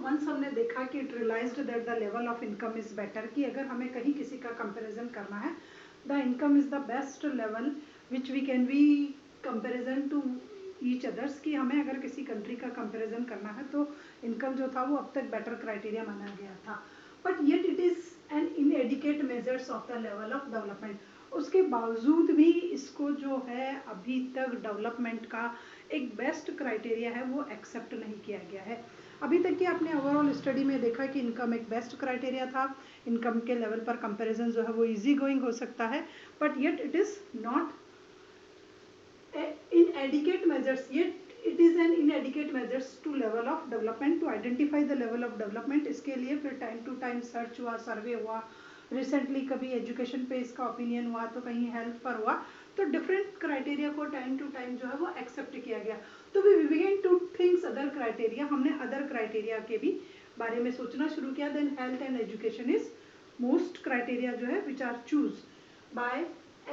Once हमने देखा कि it realised that the level of income is better, कि अगर हमें कहीं किसी का कंपैरिजन करना है, the income is the best level which we can be comparison to each others, कि हमें अगर किसी कंट्री का कंपैरिजन करना है तो इनकम जो था वो अब तक बेटर क्राइटेरिया माना गया था. But yet it is an inadequate measures of the level of development. उसके बावजूद भी इसको जो है अभी तक डेवलपमेंट का एक बेस्ट क्राइटेरिया है वो एक्सेप्ट नहीं किया गया है. अभी तक की आपने ओवरऑल स्टडी में देखा कि इनकम एक बेस्ट क्राइटेरिया था, इनकम के लेवल पर कंपैरिजन जो है वो इजी गोइंग हो सकता है, but yet it is not inadequate measures, yet it is an inadequate measures to level of development. To identify the level of development, इसके लिए फिर टाइम टू टाइम सर्च हुआ, सर्वे हुआ, रिसेंटली कभी एजुकेशन पे इसका ओपिनियन हुआ, तो कहीं हेल्थ पर हुआ, तो डिफरेंट क्राइटेरिया को टाइम टू टाइम जो है वो एक्सेप्ट किया गया. तो we begin to thinks other criteria, हमने अदर क्राइटेरिया के भी बारे में सोचना शुरू किया. Then health and education is most criteria जो है which are choose by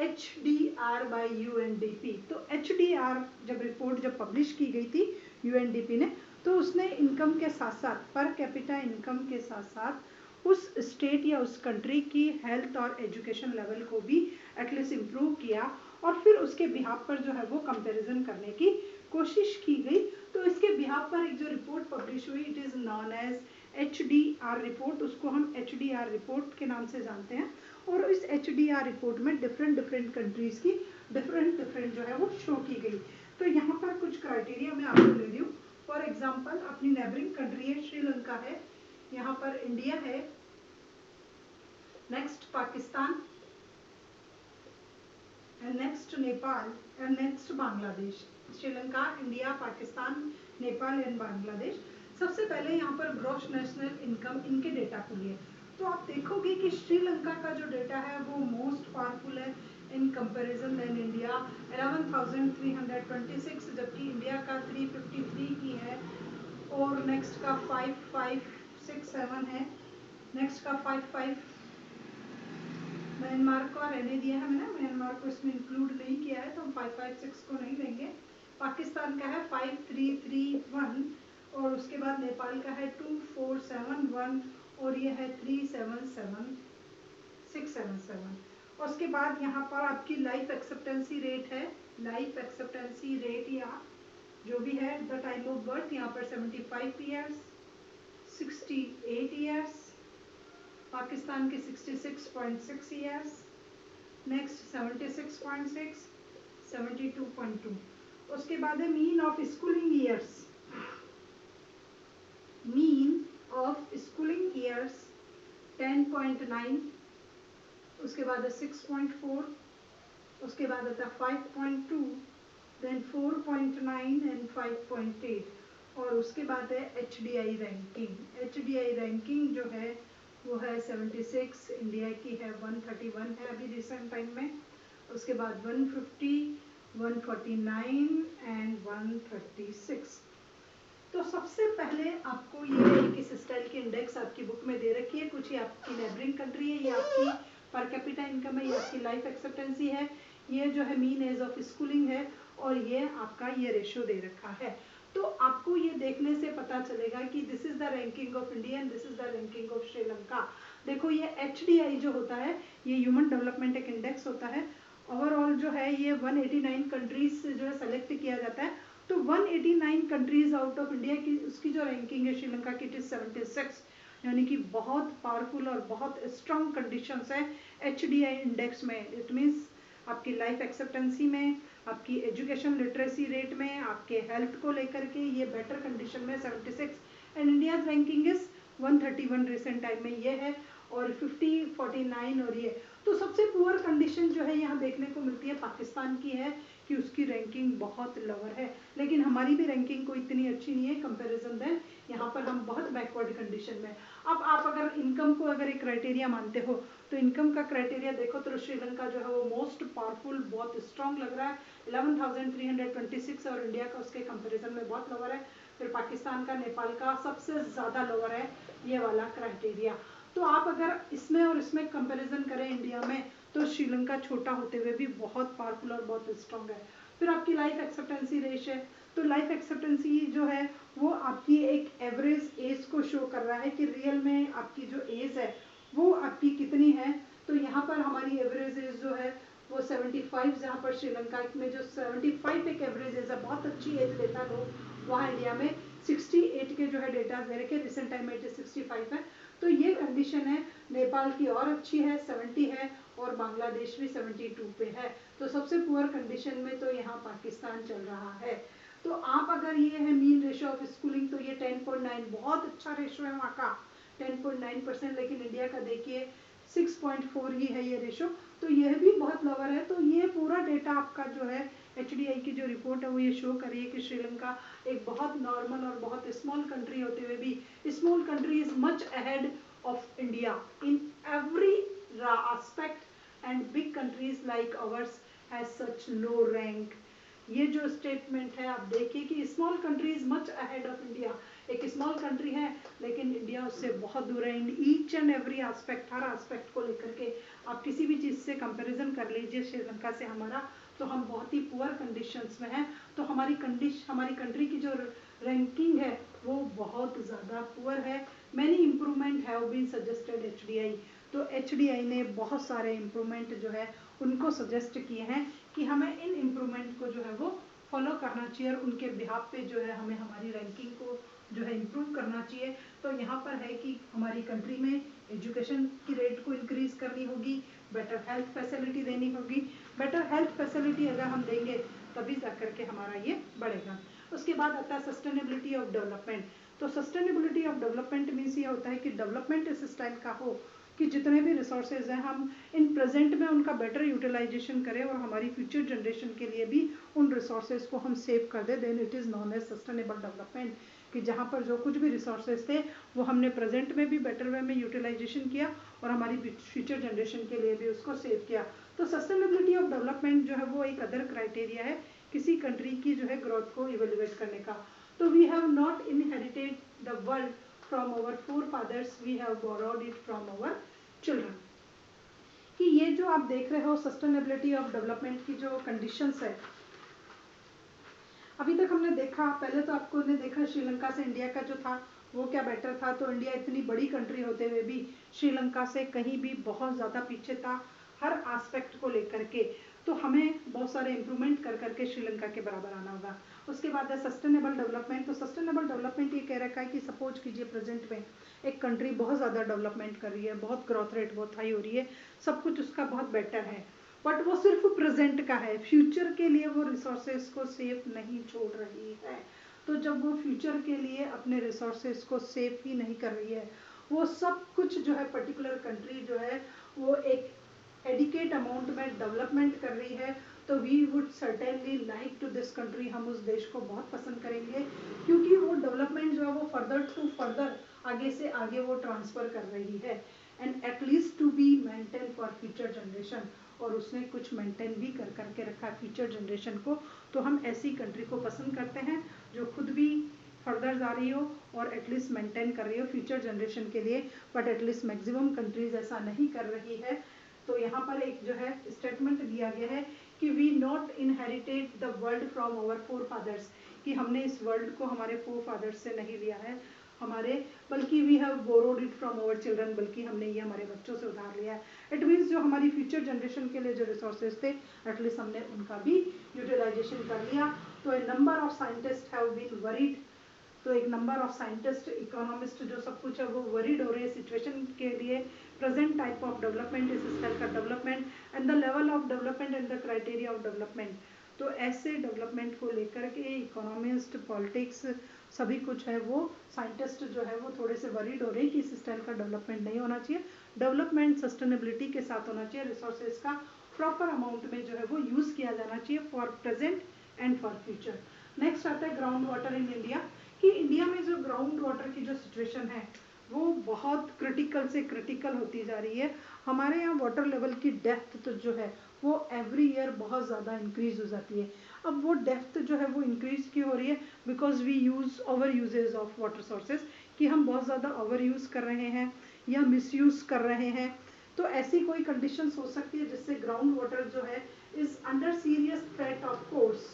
HDR by UNDP. तो HDR जब रिपोर्ट जब पब्लिश की गई थी UNDP ने, तो उसने इनकम के साथ साथ, पर कैपिटा इनकम के साथ साथ उस स्टेट या उस कंट्री की हेल्थ और एजुकेशन लेवल को भी एटलीस्ट इम्प्रूव किया, और फिर उसके बिहाफ पर जो है वो कंपैरिजन करने की कोशिश की गई. तो इसके बिहाफ पर एक जो रिपोर्ट पब्लिश हुई, it is known as HDR report, उसको हम HDR रिपोर्ट के नाम से जानते हैं. और इस HDR रिपोर्ट में डिफरेंट कंट्रीज की डिफरेंट जो है वो शो की गई. तो यहाँ पर कुछ क्राइटेरिया मैं आपको ले रही हूँ. फॉर एग्जांपल अपनी नेबरिंग कंट्री है श्रीलंका है, यहाँ पर इंडिया है, next Pakistan, and next Nepal, and next Bangladesh. Sri Lanka, India, Pakistan, Nepal and Bangladesh. सबसे पहले यहाँ पर ग्रॉस नेशनल इनकम इनके डेटा को लिए, तो आप देखोगे कि श्रीलंका का जो डेटा है वो मोस्ट पावरफुल है इन कंपैरिजन देन इंडिया, 11,326, जबकि इंडिया का 353 की है, और नेक्स्ट का 5567 है, नेक्स्ट का 55, म्यांमार का रहने दिया है मैंने, म्यांमार को इसमें इंक्लूड नहीं किया है तो हम 556 को नहीं लेंगे. पाकिस्तान का है 5331, और उसके बाद नेपाल का है 2471, और ये है 377677. और उसके बाद यहाँ पर आपकी लाइफ एक्सेप्टेंसी रेट है, लाइफ एक्सेप्टेंसी रेट या जो भी है द टाइम ऑफ बर्थ, यहाँ पर 75 ईयर्स, 68 ईयर्स, पाकिस्तान के 66.6 ईयर्स, नेक्स्ट 76.6, 72.2. उसके बाद है mean of schooling years, mean of schooling years 10.9, उसके बाद है 6.4, उसके बाद आता है 5.2, देन 4.9 एंड 5.8, और उसके बाद है HDI रैंकिंग. HDI रैंकिंग जो है वो है 76, इंडिया की है 131 है अभी रिसेंट टाइम में, उसके बाद 150, 149 एंड 136. तो सबसे पहले आपको ये किस स्टाइल के इंडेक्स आपकी बुक में दे रखी है, कुछ ये आपकी नेबरिंग कंट्री है, ये आपकी पर कैपिटा इनकम है, ये आपकी लाइफ एक्सेप्टेंसी है, ये जो है मीन एज ऑफ स्कूलिंग है, और ये आपका ये रेशियो दे रखा है. तो आपको ये देखने से पता चलेगा कि this is the ranking of India and this is the ranking of Sri Lanka. देखो ये HDI जो होता है ये ह्यूमन डेवलपमेंट एक इंडेक्स होता है. ओवरऑल जो है ये 189 कंट्रीज से जो है सेलेक्ट किया जाता है. तो 189 कंट्रीज आउट ऑफ इंडिया की उसकी जो रैंकिंग है श्रीलंका की, इट इज 76, यानी कि बहुत पावरफुल और बहुत स्ट्रॉन्ग कंडीशंस है HDI इंडेक्स में. इट मीन्स आपकी लाइफ एक्सेप्टेंसी में, आपकी एजुकेशन लिटरेसी रेट में, आपके हेल्थ को लेकर के ये बेटर कंडीशन में 76, and India's ranking is 131 recent time में ये है, और 50, 49 और ये. तो सबसे पुअर कंडीशन जो है यहाँ देखने को मिलती है पाकिस्तान की है कि उसकी रैंकिंग बहुत लोअर है, लेकिन हमारी भी रैंकिंग कोई इतनी अच्छी नहीं है कंपैरिजन देन, यहाँ पर हम बहुत बैकवर्ड कंडीशन में. अब आप अगर इनकम को अगर एक क्राइटेरिया मानते हो तो इनकम का क्राइटेरिया देखो तो श्रीलंका जो है वो मोस्ट पावरफुल बहुत स्ट्रॉन्ग लग रहा है, 11,326, और इंडिया का उसके कंपेरिजन में बहुत लोअर है. फिर पाकिस्तान का, नेपाल का सबसे ज़्यादा लोअर है ये वाला क्राइटेरिया. तो आप अगर इसमें और इसमें कंपैरिजन करें इंडिया में, तो श्रीलंका छोटा होते हुए भी बहुत पावरफुल और बहुत स्ट्रॉन्ग है. फिर आपकी लाइफ एक्सपेक्टेंसी रेट है, तो लाइफ एक्सपेक्टेंसी जो है वो आपकी एक एवरेज एज को शो कर रहा है कि रियल में आपकी जो एज है वो आपकी कितनी है। तो यहाँ पर हमारी एवरेज एज जो है वो 75, जहाँ पर श्रीलंका में जो 75 एक एवरेज एज है, बहुत अच्छी एज देता लोग, वहाँ इंडिया में 68 के जो है डेटा दे रखे, रिसेंट टाइम में 65 है। तो ये कंडीशन है। नेपाल की और अच्छी है, 70 है, और बांग्लादेश भी 72 पे है। तो सबसे पुअर कंडीशन में तो यहाँ पाकिस्तान चल रहा है। तो आप अगर ये है मीन रेशो ऑफ स्कूलिंग, तो ये 10.9 बहुत अच्छा रेशो है वहाँ का, 10.9%। लेकिन इंडिया का देखिए 6.4 ही है ये रेशो, तो यह भी बहुत लोअर है। तो ये पूरा डेटा आपका जो है HDI की जो रिपोर्ट है वो ये शो करिए कि श्रीलंका एक बहुत नॉर्मल और बहुत स्मॉल कंट्री होते हुए भी small country is much ahead of India in every aspect, and big countries like ours has such low rank। ये जो स्टेटमेंट है आप देखिए कि small country is much ahead of India, एक स्मॉल कंट्री है लेकिन इंडिया उससे बहुत दूर है in each and every aspect. Her aspect को लेकर के आप किसी भी चीज़ से कंपैरिजन कर लीजिए श्रीलंका से हमारा, तो हम बहुत ही पुअर कंडीशंस में हैं। तो हमारी कंट्री की जो रैंकिंग है वो बहुत ज़्यादा पुअर है। Many improvement have been suggested HDI। तो HDI ने बहुत सारे इम्प्रूवमेंट जो है उनको सजेस्ट किए हैं कि हमें इन इम्प्रूवमेंट को जो है वो फॉलो करना चाहिए, और उनके बिहाफ पे जो है हमें हमारी रैंकिंग को जो है इम्प्रूव करना चाहिए। तो यहाँ पर है कि हमारी कंट्री में एजुकेशन की रेट को इंक्रीज करनी होगी, बेटर हेल्थ फैसिलिटी देनी होगी। बेटर हेल्थ फैसिलिटी अगर हम देंगे तभी जा करके हमारा ये बढ़ेगा। उसके बाद आता है सस्टेनेबिलिटी ऑफ डेवलपमेंट। तो सस्टेनेबिलिटी ऑफ डेवलपमेंट मीन्स ये होता है कि डेवलपमेंट इस स्टाइल का हो कि जितने भी रिसोर्सेज हैं हम इन प्रेजेंट में उनका बेटर यूटिलाइजेशन करें और हमारी फ्यूचर जनरेशन के लिए भी उन रिसोर्सेज को हम सेव कर दें। Then it is known as sustainable development, कि जहाँ पर जो कुछ भी रिसोर्सेज थे वो हमने प्रेजेंट में भी बेटर वे में यूटिलाइजेशन किया और हमारी फ्यूचर जनरेशन के लिए भी उसको सेव किया। तो सस्टेनेबिलिटी ऑफ डेवलपमेंट जो है वो एक अदर क्राइटेरिया है किसी कंट्री की जो है ग्रोथ को इवेल्युएट करने का। तो we have not inherited the world from our forefathers, we have borrowed it from our children। कि ये जो आप देख रहे हो सस्टेनेबिलिटी ऑफ डेवलपमेंट की जो कंडीशंस है, अभी तक हमने देखा, पहले तो आपको ने देखा श्रीलंका से इंडिया का जो था वो क्या बेटर था। तो इंडिया इतनी बड़ी कंट्री होते हुए भी श्रीलंका से कहीं भी बहुत ज़्यादा पीछे था हर एस्पेक्ट को लेकर के। तो हमें बहुत सारे इंप्रूवमेंट कर करके श्रीलंका के बराबर आना होगा। उसके बाद है सस्टेनेबल डेवलपमेंट। तो सस्टेनेबल डेवलपमेंट ये कह रखा है कि सपोज कीजिए प्रेजेंट में एक कंट्री बहुत ज़्यादा डेवलपमेंट कर रही है, बहुत ग्रोथ रेट बहुत हाई हो रही है, सब कुछ उसका बहुत बेटर है, बट वो सिर्फ प्रेजेंट का है, फ्यूचर के लिए वो रिसोर्सेज को सेफ नहीं छोड़ रही है। तो जब वो फ्यूचर के लिए अपने रिसोर्सेज को सेफ ही नहीं कर रही है, वो सब कुछ जो है पर्टिकुलर कंट्री जो है वो एक एडिकेट अमाउंट में डेवलपमेंट कर रही है, तो we would certainly like to this country. हम उस देश को बहुत पसंद करेंगे क्योंकि वो डेवलपमेंट जो है वो फर्दर टू फर्दर आगे से आगे वो ट्रांसफर कर रही है, and at least to be maintain for future generation. और उसने कुछ मेंटेन भी कर करके रखा है फ्यूचर जनरेशन को। तो हम ऐसी कंट्री को पसंद करते हैं जो खुद भी फर्दर जा रही हो और एटलीस्ट मेंटेन कर रही हो फ्यूचर जनरेशन के लिए, बट एटलीस्ट मैक्सिमम कंट्रीज ऐसा नहीं कर रही है। तो यहाँ पर एक जो है स्टेटमेंट दिया गया है कि we not inherited the world from our forefathers, कि हमने इस वर्ल्ड को हमारे फोरफादर्स से नहीं लिया है हमारे, बल्कि we have borrowed it from our children, बल्कि हमने ये हमारे बच्चों से उधार लिया है। इट मीन्स जो हमारी फ्यूचर जनरेशन के लिए जो रिसोर्सेज थे एटलीस्ट हमने उनका भी यूटिलाइजेशन कर लिया। तो a number of scientist have been worried. तो एक नंबर ऑफ साइंटिस्ट इकोनॉमिस्ट जो सब कुछ है वो वरीड हो रहे हैं सिचुएशन के लिए, प्रेजेंट टाइप ऑफ डेवलपमेंट, इस स्टाइल का development and the level of development and the criteria of development. तो ऐसे डेवलपमेंट को लेकर के इकोनॉमिस्ट, पॉलिटिक्स, सभी कुछ है वो साइंटिस्ट जो है वो थोड़े से वरीड हो रहे हैं कि इस स्टाइल का डेवलपमेंट नहीं होना चाहिए। डेवलपमेंट सस्टेनेबिलिटी के साथ होना चाहिए, रिसोर्सेज का प्रॉपर अमाउंट में जो है वो यूज़ किया जाना चाहिए for present and for future. Next आता है ग्राउंड वाटर इन इंडिया, कि इंडिया में जो ग्राउंड वाटर की जो सिचुएशन है वो बहुत क्रिटिकल से क्रिटिकल होती जा रही है। हमारे यहाँ वाटर लेवल की डेप्थ तो जो है वो एवरी ईयर बहुत ज़्यादा इंक्रीज हो जाती है। अब वो डेप्थ जो है वो इंक्रीज क्यों हो रही है? Because we use over usages of water sources, कि हम बहुत ज़्यादा ओवर यूज़ कर रहे हैं या मिसयूज़ कर रहे हैं। तो ऐसी कोई कंडीशंस हो सकती है जिससे ग्राउंड वाटर जो है is under serious threat of course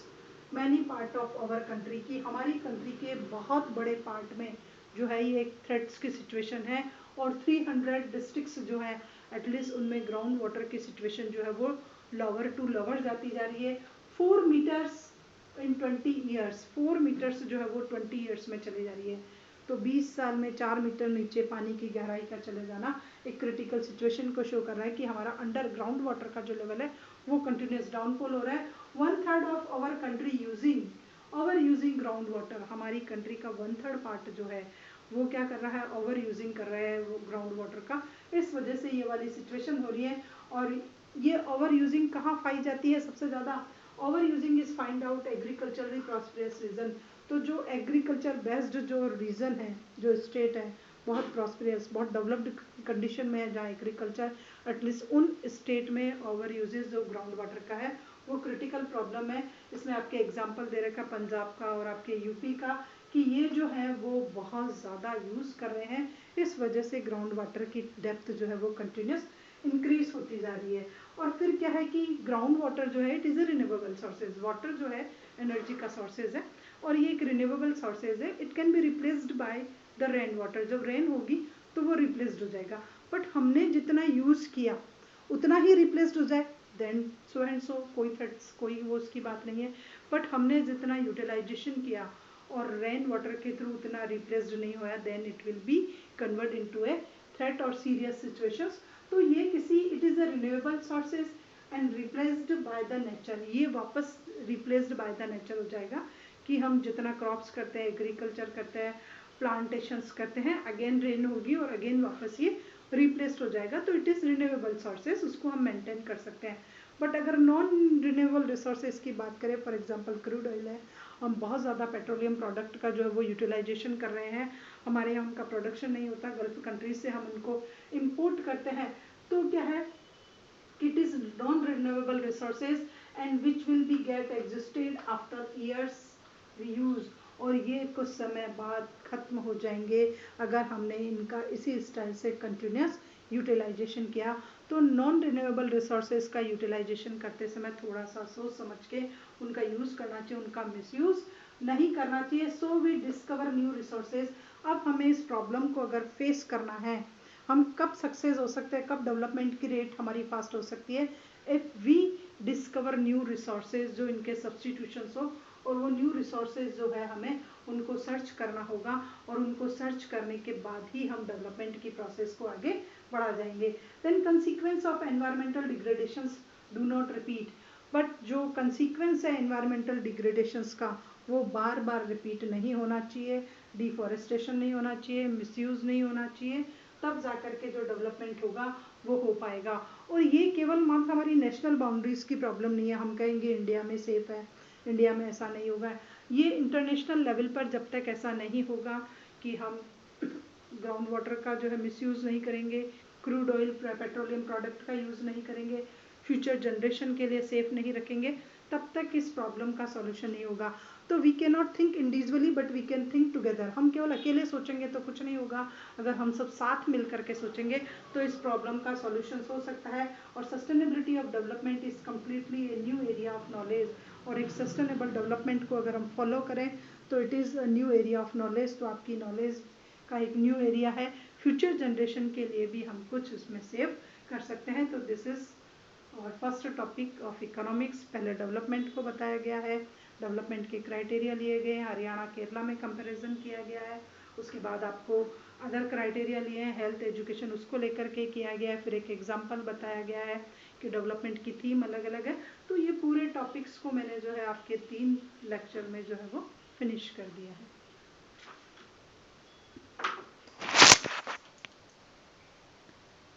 many part of our country, की हमारी कंट्री के बहुत बड़े पार्ट में जो है ये एक थ्रेट्स की सिचुएशन है। और 300 डिस्ट्रिक्ट्स जो है एटलीस्ट उनमें ग्राउंड वाटर की सिचुएशन जो है वो लोअर टू लोअर जाती जा रही है। 4 मीटर्स इन 20 ईयर्स, 4 मीटर्स जो है वो 20 ईयर्स में चली जा रही है। तो 20 साल में 4 मीटर नीचे पानी की गहराई का चले जाना एक क्रिटिकल सिचुएशन को शो कर रहा है कि हमारा अंडरग्राउंड वाटर का जो लेवल है वो कंटिन्यूस डाउनफॉल हो रहा है। 1/3 of our country using ground water, हमारी कंट्री का 1/3 पार्ट जो है वो क्या कर रहा है, ओवर यूजिंग कर रहा है वो ग्राउंड वाटर का। इस वजह से ये वाली सिचुएशन हो रही है। और ये ओवर यूजिंग कहाँ पाई जाती है सबसे ज़्यादा? Over using is find out agriculturally prosperous region. तो जो एग्रीकल्चर बेस्ड जो रीजन है, जो स्टेट है बहुत प्रॉस्पेरस, बहुत डेवलप्ड कंडीशन में है, जहाँ एग्रीकल्चर एटलीस्ट उन स्टेट में ओवर यूजेज जो ग्राउंड वाटर का है वो क्रिटिकल प्रॉब्लम है। इसमें आपके एग्जाम्पल दे रखा पंजाब का और आपके यूपी का कि ये जो है वो बहुत ज़्यादा यूज़ कर रहे हैं। इस वजह से ग्राउंड वाटर की डेप्थ जो है वो कंटिन्यूस इंक्रीज होती जा रही है। और फिर क्या है कि ग्राउंड वाटर जो है it is a renewable sources, water जो है एनर्जी का सोर्सेज है और ये एक रिन्यूएबल सोर्सेज है। It can be replaced by the rain water, जब रेन होगी तो वो रिप्लेस्ड हो जाएगा। बट हमने जितना यूज़ किया उतना ही रिप्लेस्ड हो जाए देन सो एंड सो, कोई थ्रेट्स कोई वो उसकी बात नहीं है। बट हमने जितना यूटिलाइजेशन किया और रेन वाटर के थ्रू उतना रिप्लेस्ड नहीं हुआ then it will be convert into a threat और सीरियस सिचुएशंस। तो ये किसी it is a renewable sources and replaced by the nature, ये वापस रिप्लेस्ड बाय द नेचर हो जाएगा कि हम जितना क्रॉप्स करते हैं, एग्रीकल्चर करते हैं, प्लांटेशंस करते हैं, अगेन रेन होगी और अगेन वापस ये रिप्लेस्ड हो जाएगा। तो इट इज़ रिन्यूएबल सोर्सेज, उसको हम मेंटेन कर सकते हैं। बट अगर नॉन रिन्यूएबल रिसोर्सेज की बात करें, फॉर एग्जांपल क्रूड ऑयल है, हम बहुत ज़्यादा पेट्रोलियम प्रोडक्ट का जो है वो यूटिलाइजेशन कर रहे हैं, हमारे यहाँ उनका प्रोडक्शन नहीं होता, गल्फ कंट्रीज से हम उनको इम्पोर्ट करते हैं। तो क्या है, it is non renewable resources and which will be get existed after years reuse, और ये कुछ समय बाद ख़त्म हो जाएंगे अगर हमने इनका इसी स्टाइल से कंटिन्यूस यूटिलाइजेशन किया। तो नॉन रिन्यूएबल रिसोर्सेज का यूटिलाइजेशन करते समय थोड़ा सा सोच समझ के उनका यूज़ करना चाहिए, उनका मिसयूज़ नहीं करना चाहिए। So we discover new resources. अब हमें इस प्रॉब्लम को अगर फेस करना है, हम कब सक्सेस हो सकते हैं, कब डेवलपमेंट की रेट हमारी फास्ट हो सकती है, if we discover new resources जो इनके सब्सटीट्यूशंस हो। और वो न्यू रिसोर्सेज जो है हमें उनको सर्च करना होगा और उनको सर्च करने के बाद ही हम डेवलपमेंट की प्रोसेस को आगे बढ़ा जाएंगे। Then consequence of environmental degradations do not repeat, but जो कंसिक्वेंस है एनवायरमेंटल डिग्रेडेशंस का वो बार बार रिपीट नहीं होना चाहिए, डिफॉरेस्टेशन नहीं होना चाहिए, मिसयूज़ नहीं होना चाहिए, तब जा कर के जो डेवलपमेंट होगा वो हो पाएगा। और ये केवल मात्र हमारी नेशनल बाउंड्रीज़ की प्रॉब्लम नहीं है, हम कहेंगे इंडिया में सेफ है, इंडिया में ऐसा नहीं होगा, ये इंटरनेशनल लेवल पर जब तक ऐसा नहीं होगा कि हम ग्राउंड वाटर का जो है मिसयूज़ नहीं करेंगे, क्रूड ऑयल पेट्रोलियम प्रोडक्ट का यूज़ नहीं करेंगे, फ्यूचर जनरेशन के लिए सेफ नहीं रखेंगे, तब तक इस प्रॉब्लम का सॉल्यूशन नहीं होगा। तो we can not think individually but we can think together. हम केवल अकेले सोचेंगे तो कुछ नहीं होगा, अगर हम सब साथ मिल करके सोचेंगे तो इस प्रॉब्लम का सॉल्यूशन हो सकता है। और sustainability of development is completely a new area of knowledge. और एक सस्टेनेबल डेवलपमेंट को अगर हम फॉलो करें तो it is a new area of knowledge. तो आपकी नॉलेज का एक न्यू एरिया है, फ्यूचर जनरेशन के लिए भी हम कुछ उसमें सेव कर सकते हैं। तो दिस इज़ और फर्स्ट टॉपिक ऑफ इकोनॉमिक्स। पहले डेवलपमेंट को बताया गया है, डेवलपमेंट के क्राइटेरिया लिए गए हैं, हरियाणा केरला में कंपैरिजन किया गया है। उसके बाद आपको अदर क्राइटेरिया लिए हैं, हेल्थ एजुकेशन उसको लेकर के किया गया है, फिर एक एग्जांपल बताया गया है कि डेवलपमेंट की थीम अलग अलग है। तो ये पूरे टॉपिक्स को मैंने जो है आपके 3 लेक्चर में जो है वो फिनिश कर दिया है।